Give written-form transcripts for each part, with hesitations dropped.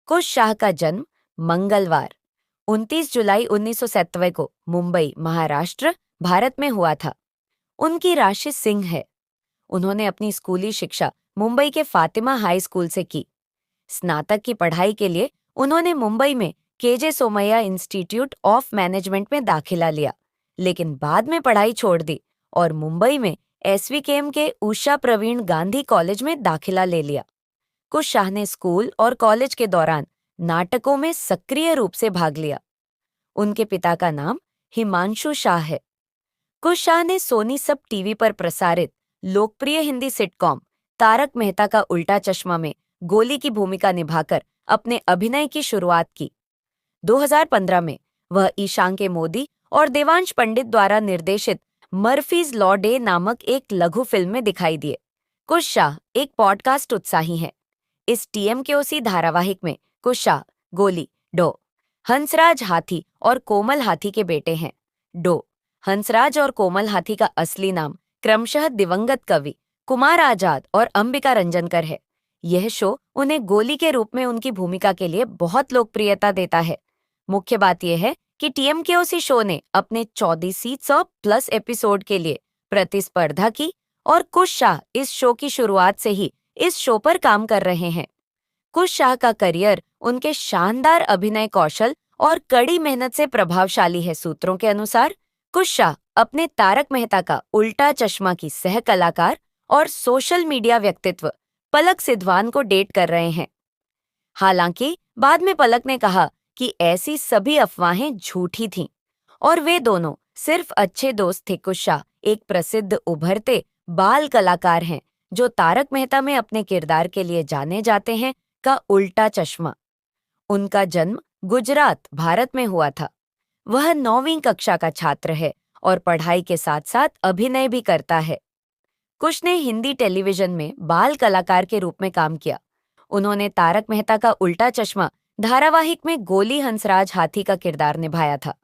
कुश शाह का जन्म मंगलवार 29 जुलाई 1997 को मुंबई, महाराष्ट्र, भारत में हुआ था। उनकी राशि सिंह है। उन्होंने अपनी स्कूली शिक्षा मुंबई के फातिमा हाई स्कूल से की। स्नातक की पढ़ाई के लिए उन्होंने मुंबई में KJ Somaiya institute of management में दाखिला लिया, लेकिन बाद में पढ़ाई छोड़ दी और मुंबई में एसवीकेएम के उषा प्रवीण गांधी कॉलेज में दाखिला ले लिया। कुश शाह ने स्कूल और कॉलेज के दौरान नाटकों में सक्रिय रूप से भाग लिया। उनके पिता का नाम हिमांशु शाह है। कुश शाह ने सोनी सब टीवी पर प्रसारित लोकप्रिय हिंदी सिटकॉम तारक मेहता का उल्टा चश्मा में गोली की भूमिका निभाकर अपने अभिनय की शुरुआत की। 2015 में वह ईशांके मोदी और देवांश पंडित द्वारा निर्देशित मर्फीज लॉ डे नामक एक लघु फिल्म में दिखाई दिए। कुश शाह एक पॉडकास्ट उत्साही हैं। इस टीएमकेओसी धारावाहिक में कुश शाह, गोली, डो, हंसराज हाथी और कोमल हाथी के बेटे हैं। डो, हंसराज और कोमल हाथी का असली नाम क्रमशः दिवंगत कवि कुमार आजाद और अंबिका रंजनकर है। यह शो उन्हें गोली के रूप में उनकी भूमिका के लिए बहुत लोकप्रियता देता है। मुख्य बात यह है कि टीएमकेओसी शो ने अपने 1400+ एपिसोड के लिए प्रतिस्पर्धा की और कुश शाह इस शो की शुरुआत से ही इस शो पर काम कर रहे हैं। कुश शाह का करियर उनके शानदार अभिनय कौशल और कड़ी मेहनत से प्रभावशाली है। सूत्रों के अनुसार कुश शाह अपने तारक मेहता का उल्टा चश्मा की सह कलाकार और सोशल मीडिया व्यक्तित्व पलक सिद्धवान को डेट कर रहे हैं। हालांकि बाद में पलक ने कहा कि ऐसी सभी अफवाहें झूठी थीं और वे दोनों सिर्फ अच्छे दोस्त थे। कुश शाह एक प्रसिद्ध उभरते बाल कलाकार हैं जो तारक मेहता में अपने किरदार के लिए जाने जाते हैं का उल्टा चश्मा। उनका जन्म गुजरात, भारत में हुआ था। वह 9वीं कक्षा का छात्र है और पढ़ाई के साथ साथ अभिनय भी करता है। कुश ने हिंदी टेलीविजन में बाल कलाकार के रूप में काम किया। उन्होंने तारक मेहता का उल्टा चश्मा धारावाहिक में गोली हंसराज हाथी का किरदार निभाया था।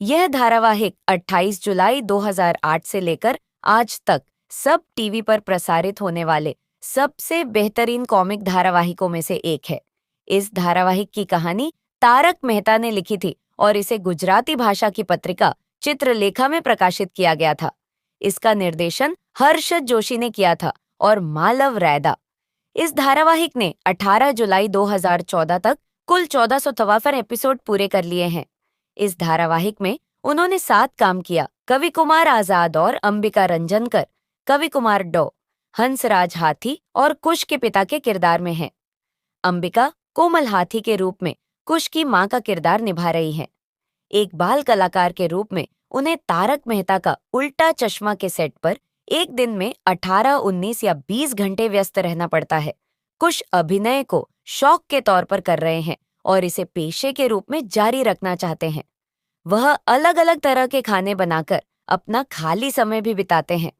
यह धारावाहिक 28 जुलाई 2008 से लेकर आज तक सब टीवी पर प्रसारित होने वाले सबसे बेहतरीन कॉमिक धारावाहिकों में से एक है। इस धारावाहिक की कहानी तारक मेहता ने लिखी थी और इसे गुजराती भाषा की पत्रिका चित्रलेखा में प्रकाशित किया गया था। इसका निर्देशन हर्षद जोशी ने किया था और मालव रैदा। इस धारावाहिक ने 18 जुलाई 2014 तक कुल 1453 एपिसोड पूरे कर लिए हैं। इस धारावाहिक में उन्होंने साथ काम किया कवि कुमार आजाद और अंबिका रंजनकर कवि कुमार डो, हंसराज हाथी और कुश के पिता के किरदार में हैं। अंबिका कोमल हाथी के रूप में कुश की मां का किरदार निभा रही हैं। एक बाल कलाकार के रूप में उन्हें तारक मेहता का उल्टा चश्मा के सेट पर एक दिन में 18, 19 या 20 घंटे व्यस्त रहना पड़ता है। कुश अभिनय को शौक के तौर पर कर रहे हैं और इसे पेशे के रूप में जारी रखना चाहते हैं। वह अलग अलग तरह के खाने बनाकर अपना खाली समय भी बिताते हैं।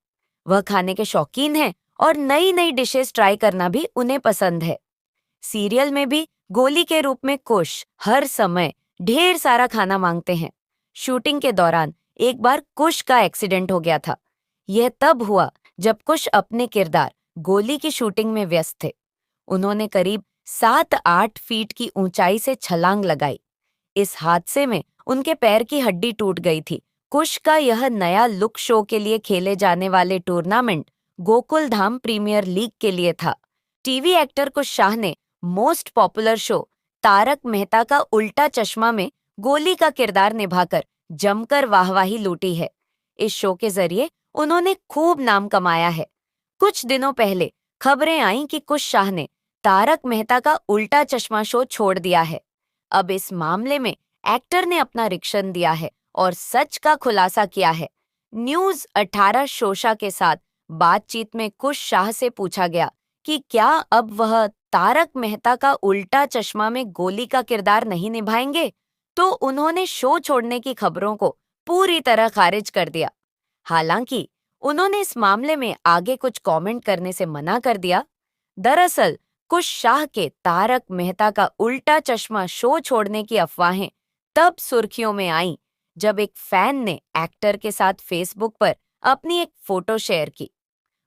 वह खाने के शौकीन हैं और नई नई डिशेस ट्राई करना भी उन्हें पसंद है। सीरियल में भी गोली के रूप में कुश हर समय ढेर सारा खाना मांगते हैं। शूटिंग के दौरान एक बार कुश का एक्सीडेंट हो गया था। यह तब हुआ जब कुश अपने किरदार गोली की शूटिंग में व्यस्त थे। उन्होंने करीब 7-8 फीट की ऊंचाई से छलांग लगाई। इस हादसे में उनके पैर की हड्डी टूट गई थी। कुश का यह नया लुक शो के लिए खेले जाने वाले tournament Gokul Dham premier league के लिए था। टीवी एक्टर कुश शाह ने most popular show Taarak Mehta Ka Ooltah चश्मा में गोली का किरदार निभाकर जमकर वाहवाही लूटी है। इस शो के जरिए उन्होंने खूब नाम कमाया है। कुछ दिनों पहले खबरें आईं कि कुश शाह ने तारक मेहता का उल्टा चश्मा शो छोड़ दिया है। अब इस मामले में एक्टर ने अपना रिएक्शन दिया है और सच का खुलासा किया है। न्यूज़ 18 शोशा के साथ बातचीत में कुश शाह से पूछा गया कि क्या अब वह तारक मेहता का उल्टा चश्मा में गोली का किरदार नहीं निभाएंगे, तो उन्होंने शो छोड़ने की खबरों को पूरी तरह खारिज कर दिया। हालांकि उन्होंने इस मामले में आगे कुछ कमेंट करने से मना कर दिया। दरअसल कुश शाह के तारक मेहता का उल्टा चश्मा शो छोड़ने की अफवाहें तब सुर्खियों में आईं जब एक फैन ने एक्टर के साथ फेसबुक पर अपनी एक फोटो शेयर की।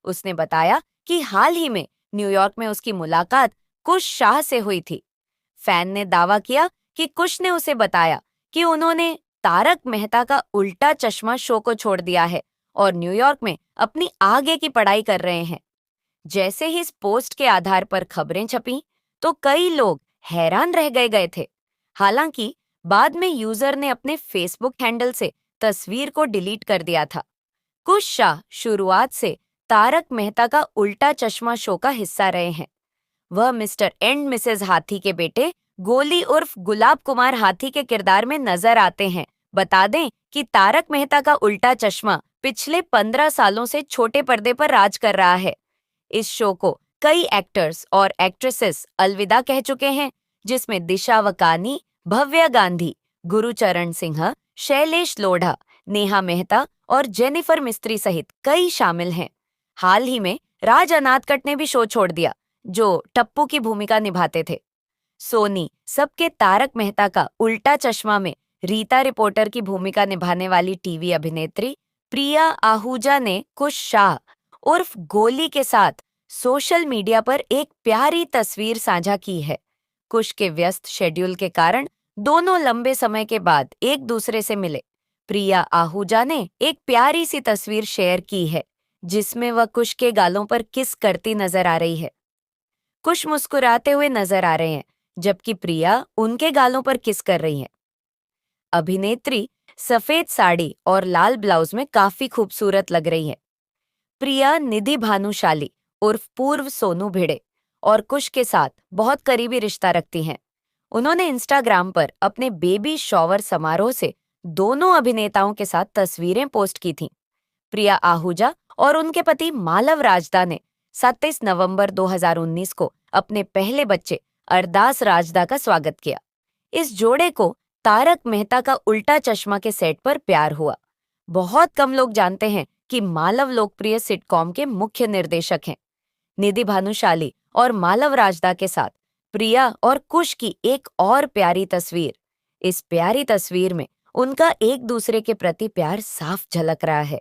उसने बताया कि हाल ही में न्यूयॉर्क में उसकी मुलाकात कुश शाह से हुई थी। फैन ने दावा किया कि कुश ने उसे बताया कि उन्होंने तारक मेहता का उल्टा चश्मा शो को छोड़ दिया है और न्यूयॉर्क में अपनी आगे की पढ़ाई कर रहे हैं। जैसे ही इस पोस्ट के आधार पर खबरें छपीं, तो कई लोग हैरान रह गए थे। हालांकि बाद में यूजर ने अपने फेसबुक हैंडल से तस्वीर को डिलीट कर दिया था। कुश शाह शुरुआत से तारक मेहता का उल्टा चश्मा शो का हिस्सा रहे हैं। वह मिस्टर एंड मिसेज हाथी के बेटे गोली उर्फ गुलाब कुमार हाथी के किरदार में नजर आते हैं। बता दें कि तारक मेहता का उल्टा चश्मा पिछले 15 सालों से छोटे पर्दे पर राज कर रहा है। इस शो को कई एक्टर्स और एक्ट्रेसेस अलविदा कह चुके हैं, जिसमें दिशा वकानी, भव्या गांधी, गुरुचरण सिंह, शैलेश लोढ़ा, नेहा मेहता और जेनिफर मिस्त्री सहित कई शामिल हैं। हाल ही में राज अनादकट ने भी शो छोड़ दिया, जो टप्पू की भूमिका निभाते थे। सोनी सबके तारक मेहता का उल्टा चश्मा में रीता रिपोर्टर की भूमिका निभाने वाली टीवी अभिनेत्री प्रिया आहूजा ने कुश शाह उर्फ गोली के साथ सोशल मीडिया पर एक प्यारी तस्वीर साझा की है। कुश के व्यस्त शेड्यूल के कारण दोनों लंबे समय के बाद एक दूसरे से मिले। प्रिया आहूजा ने एक प्यारी सी तस्वीर शेयर की है, जिसमें वह कुश के गालों पर किस करती नजर आ रही है। कुश मुस्कुराते हुए नजर आ रहे हैं, जबकि प्रिया उनके गालों पर किस कर रही है। अभिनेत्री सफेद साड़ी और लाल ब्लाउज में काफी खूबसूरत लग रही है। प्रिया निधि भानुशाली उर्फ पूर्व सोनू भिड़े और कुश के साथ बहुत करीबी रिश्ता रखती हैं। उन्होंने इंस्टाग्राम पर अपने बेबी शॉवर समारोह से दोनों अभिनेताओं के साथ तस्वीरें पोस्ट की थीं। प्रिया आहूजा और उनके पति मालव राजदा ने 27 नवंबर 2019 को अपने पहले बच्चे अरदास राजदा का स्वागत किया। इस जोड़े को तारक मेहता का उल्टा चश्मा के सेट पर प्यार हुआ। बहुत कम लोग जानते हैं कि मालव लोकप्रिय सिटकॉम के मुख्य निर्देशक हैं। निधि भानुशाली और मालव राजदा के साथ प्रिया और कुश की एक और प्यारी तस्वीर। इस प्यारी तस्वीर में उनका एक दूसरे के प्रति प्यार साफ झलक रहा है।